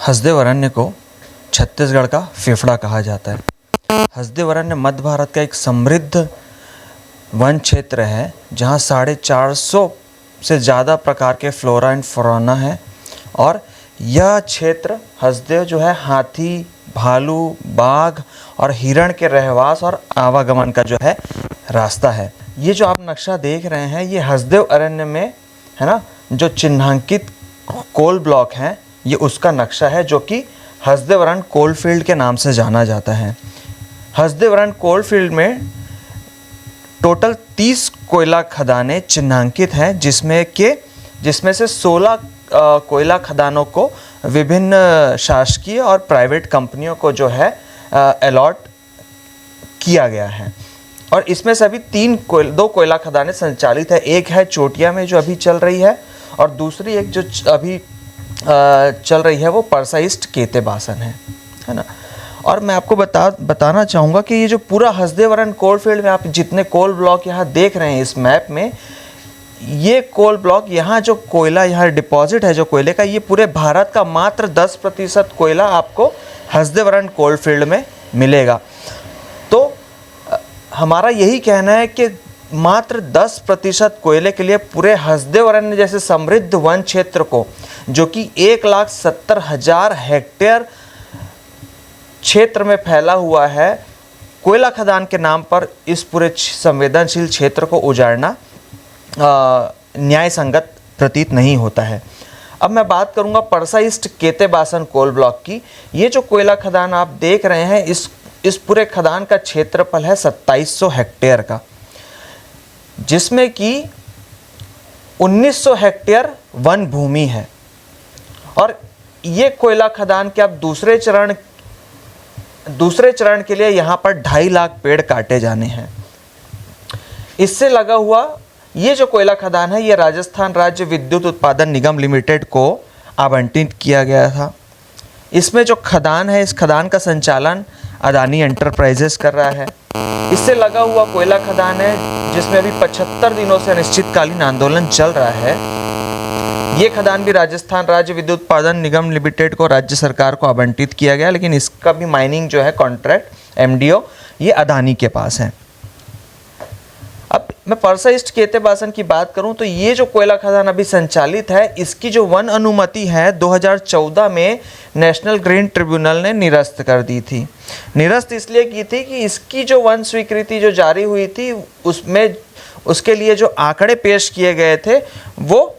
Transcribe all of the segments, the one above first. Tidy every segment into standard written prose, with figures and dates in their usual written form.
हसदेव अरण्य को छत्तीसगढ़ का फेफड़ा कहा जाता है। हसदेव अरण्य मध्य भारत का एक समृद्ध वन क्षेत्र है जहाँ 450 से ज़्यादा प्रकार के फ्लोरा एंड फौना है और यह क्षेत्र हसदेव जो है हाथी, भालू, बाघ और हिरण के रहवास और आवागमन का जो है रास्ता है। ये जो आप नक्शा देख रहे हैं ये हसदेव अरण्य में है ना, जो चिन्हांकित कोल ब्लॉक हैं ये उसका नक्शा है जो कि हसदेव अरण्य कोलफील्ड के नाम से जाना जाता है। हसदेव अरण्य कोलफील्ड में टोटल 30 कोयला खदानें चिन्हांकित हैं जिसमें से 16 कोयला खदानों को विभिन्न शासकीय और प्राइवेट कंपनियों को जो है अलॉट किया गया है और इसमें से अभी 2 कोयला खदानें संचालित है। एक है चोटिया में जो अभी चल रही है और दूसरी एक जो अभी चल रही है वो परसा ईस्ट केते बासन है ना। और मैं आपको बताना चाहूँगा कि ये जो पूरा हसदेव अरण्य कोलफील्ड में आप जितने कोल ब्लॉक यहाँ देख रहे हैं इस मैप में, ये कोल ब्लॉक यहाँ जो कोयला यहाँ डिपॉजिट है जो कोयले का, ये पूरे भारत का मात्र 10% कोयला आपको हसदेव अरण्य कोलफील्ड में मिलेगा। तो हमारा यही कहना है कि मात्र 10% कोयले के लिए पूरे हसदेव अरण्य जैसे समृद्ध वन क्षेत्र को, जो कि 1,70,000 हेक्टेयर क्षेत्र में फैला हुआ है, कोयला खदान के नाम पर इस पूरे संवेदनशील क्षेत्र को उजाड़ना न्याय संगत प्रतीत नहीं होता है। अब मैं बात करूंगा परसा ईस्ट केते बासन कोल ब्लॉक की। ये जो कोयला खदान आप देख रहे हैं इस पूरे खदान का क्षेत्रफल है 2700 हेक्टेयर का, जिसमें कि 1900 हेक्टेयर वन भूमि है और ये कोयला खदान के अब दूसरे चरण के लिए यहाँ पर 2.5 लाख पेड़ काटे जाने हैं। इससे लगा हुआ ये जो कोयला खदान है ये राजस्थान राज्य विद्युत उत्पादन निगम लिमिटेड को आवंटित किया गया था। इसमें जो खदान है इस खदान का संचालन अदानी एंटरप्राइजेस कर रहा है। इससे लगा हुआ कोयला खदान है जिसमें अभी 75 दिनों से अनिश्चितकालीन आंदोलन चल रहा है। ये खदान भी राजस्थान राज्य विद्युत उत्पादन निगम लिमिटेड को राज्य सरकार को आवंटित किया गया, लेकिन इसका भी माइनिंग जो है कॉन्ट्रैक्ट MDO ये अदानी के पास है। अब मैं परसा ईस्ट केते बासन की बात करूं तो ये जो कोयला खदान अभी संचालित है इसकी जो वन अनुमति है 2014 में नेशनल ग्रीन ट्रिब्यूनल ने निरस्त कर दी थी। निरस्त इसलिए की थी कि इसकी जो वन स्वीकृति जो जारी हुई थी उसमें उसके लिए जो आंकड़े पेश किए गए थे वो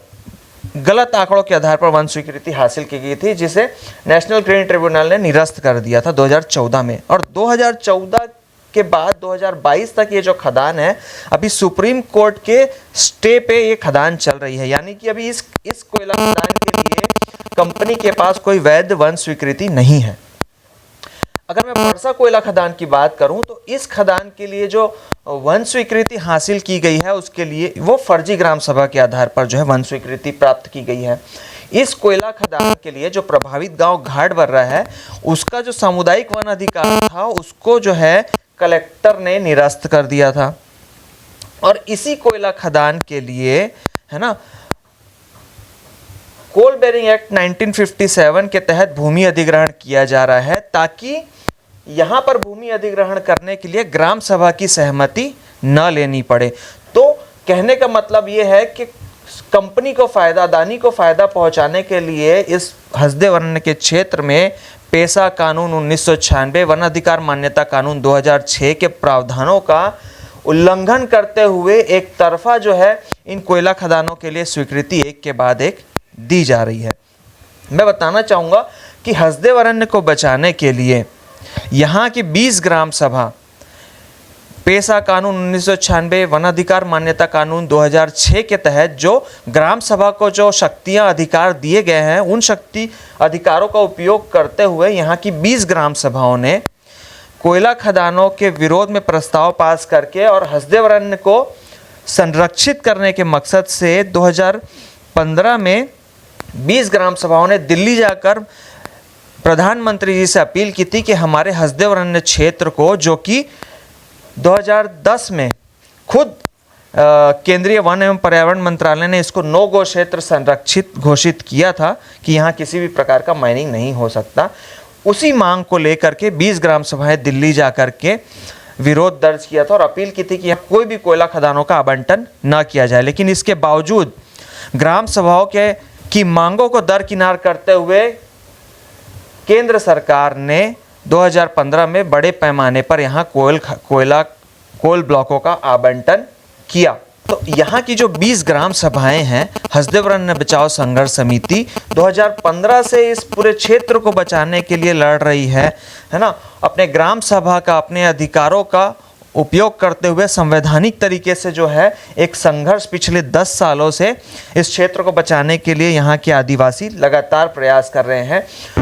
गलत आंकड़ों के आधार पर वन स्वीकृति हासिल की गई थी, जिसे नेशनल ग्रीन ट्रिब्यूनल ने निरस्त कर दिया था 2014 में। और 2014 के बाद 2022 तक ये जो खदान है अभी सुप्रीम कोर्ट के स्टे पे ये खदान चल रही है, यानी कि अभी इस कोयला खदान के लिए कंपनी के पास कोई वैध वन स्वीकृति नहीं है। अगर मैं परसा कोयला खदान की बात करूं तो इस खदान के लिए जो वन स्वीकृति हासिल की गई है उसके लिए वो फर्जी ग्राम सभा के आधार पर जो है वन स्वीकृति प्राप्त की गई है। इस कोयला खदान के लिए जो प्रभावित गांव घाट बर्रा है उसका जो सामुदायिक वन अधिकार था उसको जो है कलेक्टर ने निरस्त कर दिया था। और इसी कोयला खदान के लिए है ना कोल बेरिंग एक्ट 1957 के तहत भूमि अधिग्रहण किया जा रहा है, ताकि यहाँ पर भूमि अधिग्रहण करने के लिए ग्राम सभा की सहमति न लेनी पड़े। तो कहने का मतलब ये है कि कंपनी को फ़ायदा, अदानी को फ़ायदा पहुँचाने के लिए इस हसदेव अरण्य के क्षेत्र में पेशा कानून 1996, वन अधिकार मान्यता कानून 2006 के प्रावधानों का उल्लंघन करते हुए एक तरफा जो है इन कोयला खदानों के लिए स्वीकृति एक के बाद एक दी जा रही है। मैं बताना चाहूँगा कि हसदेव अरण्य को बचाने के लिए यहाँ की 20 ग्राम सभा, पेशा कानून 1996, वन अधिकार मान्यता कानून 2006 के तहत जो ग्राम सभा को जो शक्तियाँ अधिकार दिए गए हैं उन शक्ति अधिकारों का उपयोग करते हुए यहाँ की 20 ग्राम सभाओं ने कोयला खदानों के विरोध में प्रस्ताव पास करके और हसदेव अरण्य को संरक्षित करने के मकसद से 2015 में 20 ग्राम सभाओं ने दिल्ली जाकर प्रधानमंत्री जी से अपील की थी कि हमारे हसदेव अरण्य क्षेत्र को, जो कि 2010 में खुद केंद्रीय वन एवं पर्यावरण मंत्रालय ने इसको नो गो क्षेत्र संरक्षित घोषित किया था कि यहाँ किसी भी प्रकार का माइनिंग नहीं हो सकता। उसी मांग को लेकर के 20 ग्राम सभाएं दिल्ली जा कर के विरोध दर्ज किया था और अपील की थी कि यहाँ कोई भी कोयला खदानों का आवंटन न किया जाए। लेकिन इसके बावजूद ग्राम सभाओं की मांगों को दरकिनार करते हुए केंद्र सरकार ने 2015 में बड़े पैमाने पर यहाँ कोल ब्लॉकों का आवंटन किया। तो यहाँ की जो 20 ग्राम सभाएं हैं, हसदेव अरण्य बचाओ संघर्ष समिति 2015 से इस पूरे क्षेत्र को बचाने के लिए लड़ रही है ना। अपने ग्राम सभा का, अपने अधिकारों का उपयोग करते हुए संवैधानिक तरीके से जो है एक संघर्ष पिछले 10 सालों से इस क्षेत्र को बचाने के लिए यहाँ के आदिवासी लगातार प्रयास कर रहे हैं।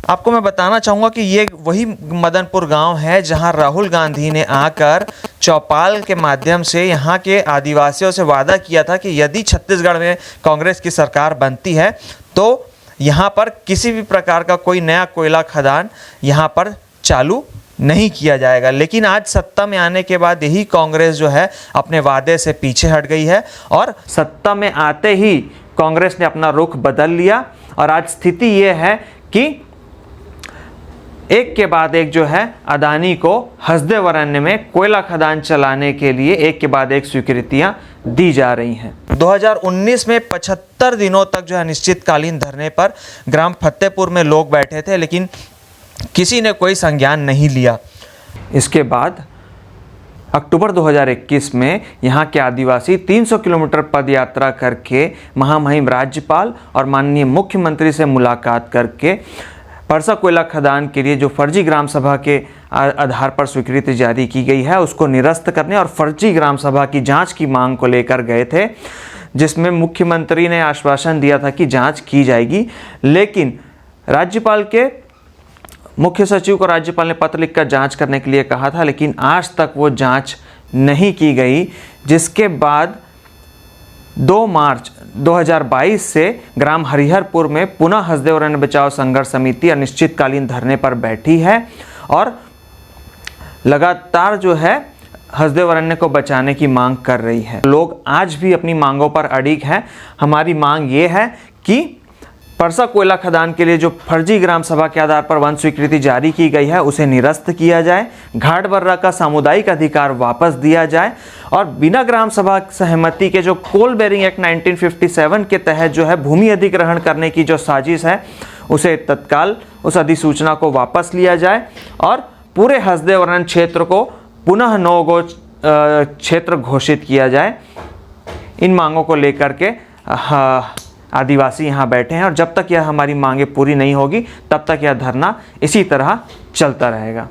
आपको मैं बताना चाहूँगा कि ये वही मदनपुर गांव है जहां राहुल गांधी ने आकर चौपाल के माध्यम से यहाँ के आदिवासियों से वादा किया था कि यदि छत्तीसगढ़ में कांग्रेस की सरकार बनती है तो यहाँ पर किसी भी प्रकार का कोई नया कोयला खदान यहाँ पर चालू नहीं किया जाएगा। लेकिन आज सत्ता में आने के बाद यही कांग्रेस जो है अपने वादे से पीछे हट गई है और सत्ता में आते ही कांग्रेस ने अपना रुख बदल लिया और आज स्थिति ये है कि एक के बाद एक जो है अदानी को हसदेव अरण्य में कोयला खदान चलाने के लिए एक के बाद एक स्वीकृतियां दी जा रही हैं। 2019 में 75 दिनों तक जो है अनिश्चितकालीन धरने पर ग्राम फतेहपुर में लोग बैठे थे, लेकिन किसी ने कोई संज्ञान नहीं लिया। इसके बाद अक्टूबर 2021 में यहाँ के आदिवासी 300 किलोमीटर पद यात्रा करके महामहिम राज्यपाल और माननीय मुख्यमंत्री से मुलाकात करके परसा कोयला खदान के लिए जो फर्जी ग्राम सभा के आधार पर स्वीकृति जारी की गई है उसको निरस्त करने और फर्जी ग्राम सभा की जांच की मांग को लेकर गए थे, जिसमें मुख्यमंत्री ने आश्वासन दिया था कि जांच की जाएगी। लेकिन राज्यपाल के मुख्य सचिव को राज्यपाल ने पत्र लिखकर जांच करने के लिए कहा था, लेकिन आज तक वो जांच नहीं की गई, जिसके बाद 2 मार्च 2022 से ग्राम हरिहरपुर में पुनः हसदेव अरण्य बचाओ संघर्ष समिति अनिश्चितकालीन धरने पर बैठी है और लगातार जो है हसदेव अरण्य को बचाने की मांग कर रही है। लोग आज भी अपनी मांगों पर अड़िग हैं। हमारी मांग ये है कि परसा कोयला खदान के लिए जो फर्जी ग्राम सभा के आधार पर वन स्वीकृति जारी की गई है उसे निरस्त किया जाए, घाट बर्रा का सामुदायिक अधिकार वापस दिया जाए और बिना ग्राम सभा सहमति के जो कोल बेरिंग एक्ट 1957 के तहत जो है भूमि अधिग्रहण करने की जो साजिश है उसे तत्काल उस अधिसूचना को वापस लिया जाए और पूरे हसदेव अरण्य क्षेत्र को पुनः नो गो क्षेत्र घोषित किया जाए। इन मांगों को लेकर के आदिवासी यहाँ बैठे हैं और जब तक यह हमारी मांगे पूरी नहीं होगी तब तक यह धरना इसी तरह चलता रहेगा।